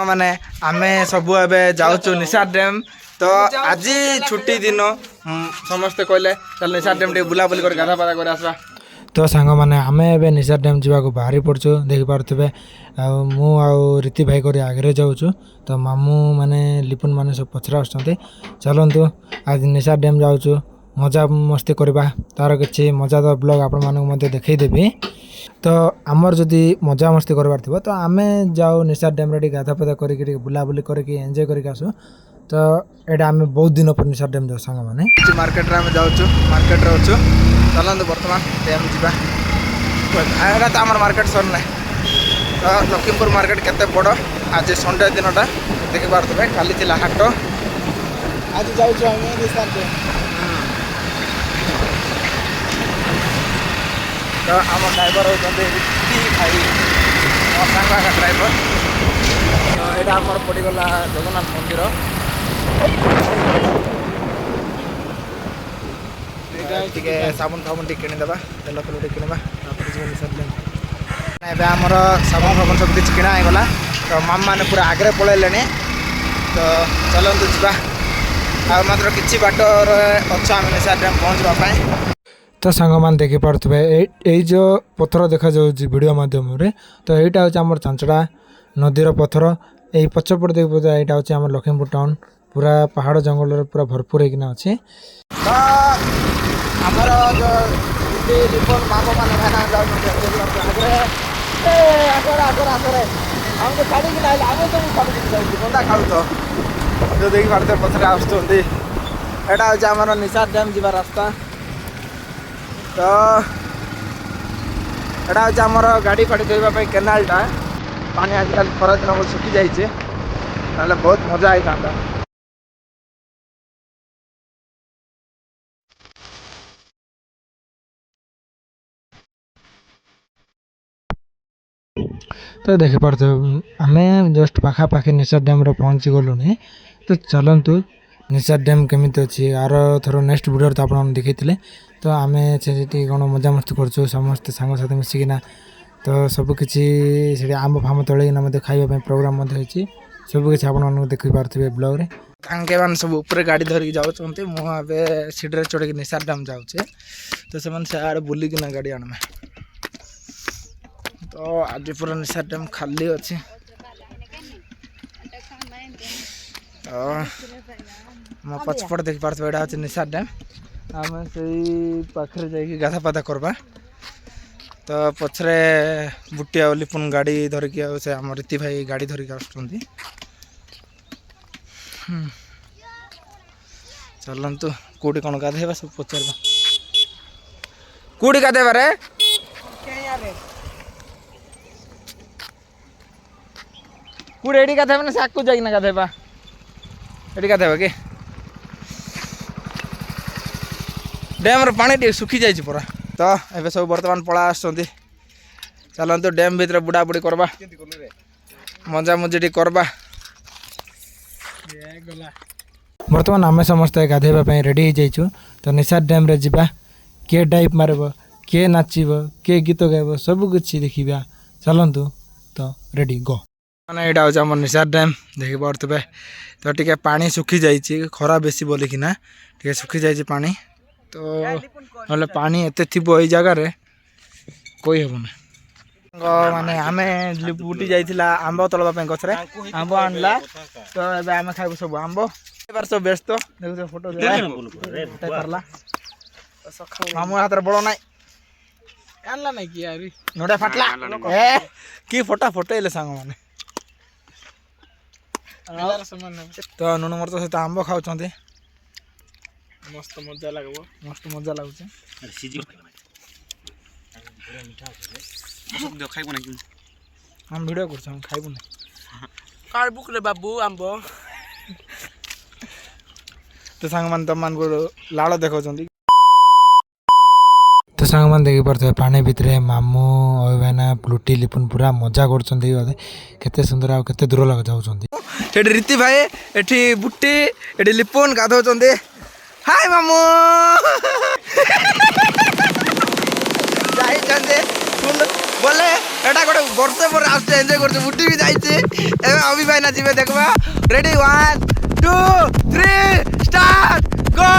माने आमे सबु एबे जाउछु निशा डैम तो आज छुट्टी दिन समस्त कहले चल निशा डैम टे बुला बुली कर गाधा पादा कर आसबा तो सांग माने आमे एबे निशा डैम जीवा को बाहरी पड़छु देखि पारथबे मु आ रीति भाई कर आगे जाउछु तो मामू माने लिपुन माने सब पछरा आछते चलंतु आज निशा डैम जाउछु मजा मस्ती करबा तार किछि मजादार ब्लॉग आपण मानक मध्ये देखै देबी तो आमर जदि मजा मस्ती करबार थबो तो आमे जाओ निशा डैम रे गाधा पदा करी बुला बुली करी एन्जॉय करी आसु तो एडा आमे बहुत दिन पर निशा डैम जाउ संग माने मार्केट रे आमे जाउछु मार्केट रे अछु चलंतु वर्तमान डैम जिबा एडा त हमर मार्केट सरना तो लखीमपुर मार्केट केते बड़ आज संडे दिनटा देखि पारथबे काली थिला हाट आज जाउछु आमे निशा डैम तो आम ड्राइवर होती भाई सांगा का ड्राइवर तो यहाँ आम पड़गला जगन्नाथ मंदिर टे साबुन फाबुन टे किणीदे तेल फेल टे किणवा आमर साबुन फाबुन सब किसी किणा होगा तो मामा मैंने पूरा आगे पलैले तो चलतु जा मात्र किसी बाट अच्छा आम निशा डैम पहुँचवाई तो सांग मान देखि पारथबे ए जो पत्थर देखा जाउ वीडियो माध्यम रे तो एटा होचे हमर चांचड़ा नदीर पत्थर ए पछपट देख पता एटा होचे हमर लखीमपुर टाउन पूरा पहाड़ जंगल रे पूरा भरपूर हेकिना अछि तो हमर जो रिपोर्ट मामो माने भाना जाउ आगे आगे हम तो गाड़ी कि लाइल आगे तो सब कुछ जाउ बंदा खाउ तो जो देखि पारते पथरे आस्तोंदी एटा होचे हमर निशा डैम जीवा रास्ता तो एटा होचे हमर गाड़ी फाड़ी धोइबा केनालटा पानी आजकल खरा दिन सुखी जाइए ना बहुत मजा आई था तो देखि पारते आमे जस्ट पाखा पाखी निशा डैम रे पहुंची गलुनी तो चलंतु निशा डैम केमिति अछि आर थरो नेक्स्ट वीडियो तो आपण देखैथिले तो आमे सेठी कोन मजा मस्ती करछु समस्त संग साथी मिसिकिना तो सब किछि सेठी आंब फाम तळे ना मते खाइबा पे प्रोग्राम मते होछि सब किछि आपण देखि पारथिबे ब्लॉग रे तांके मान सब ऊपर गाड़ी धरि जाउ छन्ते मु आबे सीडरे चढ़ के निशा डैम जाउ छे तो से मन से आड़ बुली के ना गाड़ी आनमे तो आज पूरा निशा डैम खाली अछि तो म पछपट देख पारथबे एडा अछि निशा डैम आमे सेई पाखरे जाई गाधा पादा करबा तो पछरे बुटिया लिपुन गाड़ी धरिकी से आम रीति भाई गाड़ी धरिकी आसुचंती चलंतु कोडी कोन गाधेबा सब पचरबा कोडी गाधेबा रे कोडी एडी गाधेबा ना साकु जाई ना गाधेबा एडी गाधेबा के डैम रो पानी टे सुखी जाई पूरा तो एबे सब वर्तमान पळा आछंती चलंतु डैम भीतर बुडा बुडी करबा मजा मजेटी करबा वर्तमान आमे समस्त गाधेबा पई रेडी हो जाइछु तो निशा डैम रे जिबा के डाइप मारबो के नाचिबो के गीत गाइबो सब कुछ देखिबा चलंतु तो रेडी गो माने एटा हो हमर निशा डैम देखि पारतबे तो टिके पानी सुखी जाइछि खरा बेसी बोली किना टिके सुखी जाइछि पानी तो नले पानी एते थिबो ए जगह रे कोई हेबो ना माने आमे बुटी जाइथिला आंबो तलबा पे गछरे आंबो आनला तो एबे आमे खाइबो सब आंबो एबार सब व्यस्त देखो फोटो दे करला मामू हाथ रे बड़ो नाइ आनला नाइ की यार नोडा फाटला ए की फोटो एले संग माने तो नुन मर तो आंबो खाउछंती मस्त मजा लागबो मस्त मजा लागुछ अरे सीजी मीठा होते खाइबो ना कि हम वीडियो करछ हम खाइबो ना कार बुक रे बाबू आंबो तो संग मन तमान को लाड़ देखौ छंती तो सांग मैंने देखी पारे पानी भितर मामू अभिभाना लुटी लिपुन पूरा मजा करते सुंदर आ केते दूर लग जाऊँ रीति भाई एठी बुट्टी एठी लिपुन गाधौ हाय मामू बोले एटा गोटे वर्ष पर आस एंजॉय कर बुट्टी भी जाइए अभी भाई ना जीवे देखबा रेडी 1 2 3 स्टार्ट गो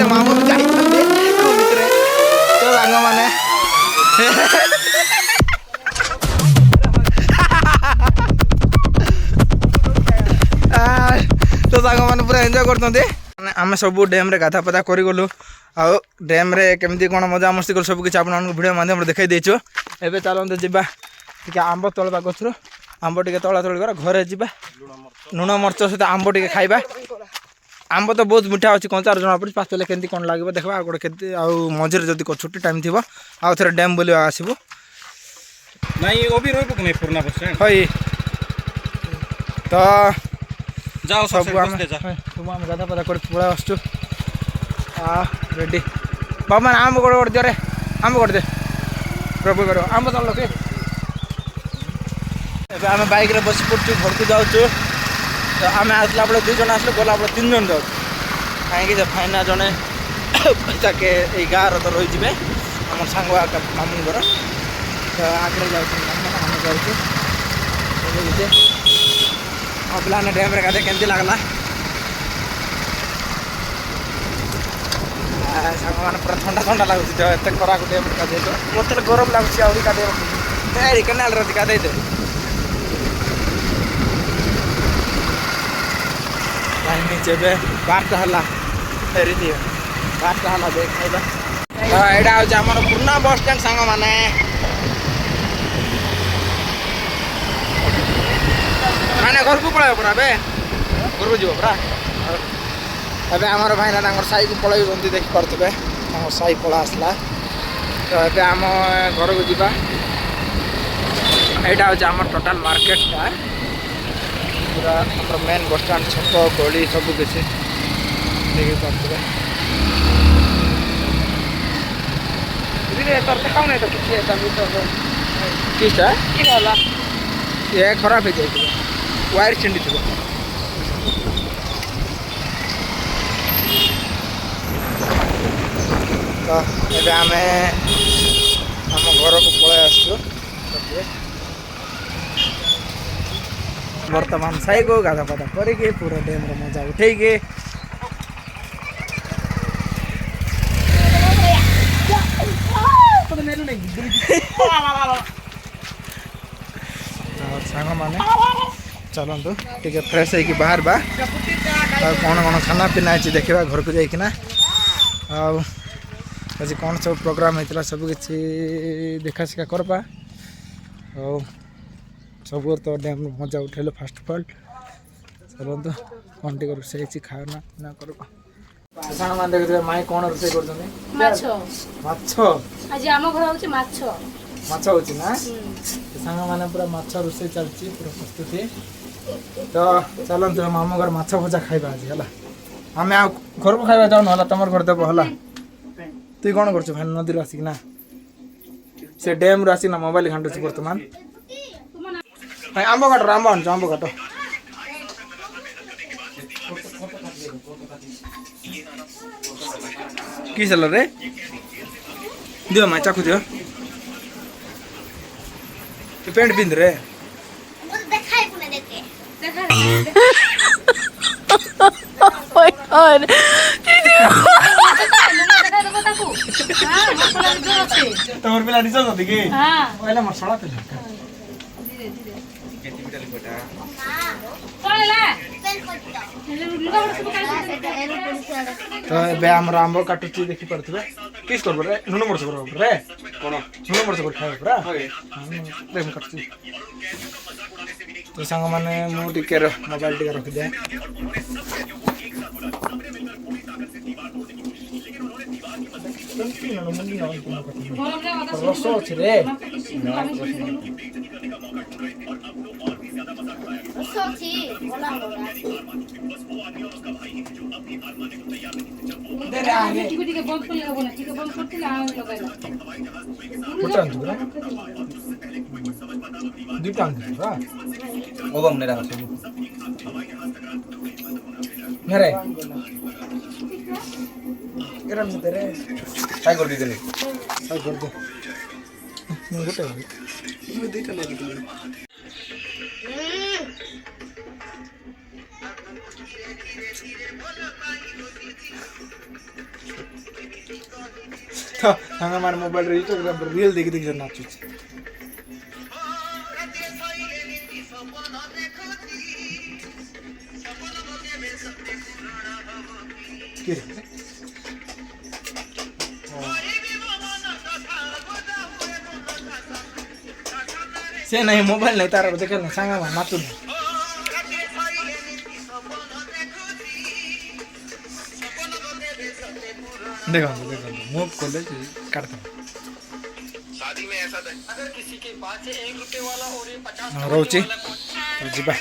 मामू भी जाई भितर तो सांग माने तो सांग माने पूरा एंजॉय करते आम सब डैम रे गाधा पाधा करगलु आ डैम रे केमती कौन मजा मस्ती कर सब किसी आप भिडियो माध्यम देखई देचु एबे चलते जावा टे आंब तोलवा गछरु आंब टे तोला तोली कर घरे जावा लुण मर्च सहित आंब टे खाइबा आंब तो बहुत मीठा अच्छी कंचार जना पड़ी पाचले केमती कौन लगे देखा गोटे के मझे जब छुट्टी टाइम थी आउ थे डैम बोल आसबू हई तो जाओ सब आम गाधा पाधा कर पड़ा आसचु रेडी बाबा आंब गोटे गोटे दियो रे आंब गोटे दे प्रभु कर आंब तल लोके आम बाइक रे बस पड़ू घर को जाऊँ तो आम आसला बेले 2 जन आसले गला बेले 3 जन जाऊँ कहीं फाइना जड़े ताके गाँव तो रही आम सांग मामू घर तो आगे जाऊँ पिलाने डैम रे गाधे केमती लगला सांग मैंने पूरा ठंडा ठंडा लगुच एत खरा को डैम गाधे तो मत गरम लगुच आहरी गाधे केनाल रे गाधे दे नीचे 12टा है रीति 12टा है देख यहाँ हूँ आम पुराना बस स्टैंड सांग मैंने मैंने घर को पलैब पूरा घर को जीव पूरा एवं आमर भाईना साई को पलैब देखिपे साई पला आसला तो ये आम घर को जीवा यहाँ हूँ आम टोटाल मार्केटा पूरा मेन बस स्टैंड छक गली सब किसी देखिपे देखा नहीं तो किसटा ये खराब हो जाए वायर छिंडी थी तो ये आम घर को पलि आसु बर्तमान साई को गाधा पाधा करके पूरा डैम रो मजा उठे सांग मैंने चलतु टे फ्रेश हो बाहर बा कौन कौन खाना पीना अच्छी देखा घर को जाइना आज कौन सब प्रोग्राम होता सब किसी देखा शिखा करवा सब तो डैम मजा उठेल फास्ट फल चलतु कौन टे रोसे खाना पीना करवा सांग मैंने देखते माई कौन रोसे माछ होची ना सांग मैंने पूरा माछ रोसे चलती पूरा प्रस्तुति तो चलते मामू घर माछ भजा खाइबा आज है आम घर को खाइबा जाऊ ना तुम घर देव है तु कौन कर भाई नदी आसिक ना से डैम रु आसिक ना मोबाइल घाटुच बर्तमान आंब काट आंब आनु आंब काट कि रे दियो माई चाकू दियो पेंट पिंध रे तोर पिला निज जदी के ओला मसला पिला तो ए हमर आंब काटुची देखि परतबे किस करबो रे नुन मरच करबो रे कोन नुन मरच कर खाइबो पूरा देम काटुची तो सांग माने मु टिके मोबाइल टिके रख दे रस अछि रे दुईटा आन्छु र ओगम ने राखो मेरे एरम तेरे काय कर दिदे काय गर्दै म गुटे हो म दुईटा ले दिदे हंगा मार मोबाइल रे तो रियल देखि देखि नाच्छु के रे से नहीं मोबाइल नहीं तारा देख न सांगा मा नाच्छु देखो देखो मुंह खोले काटता शादी में ऐसा था अगर किसी के पास 1 रुपए वाला और 50 रोची जी बा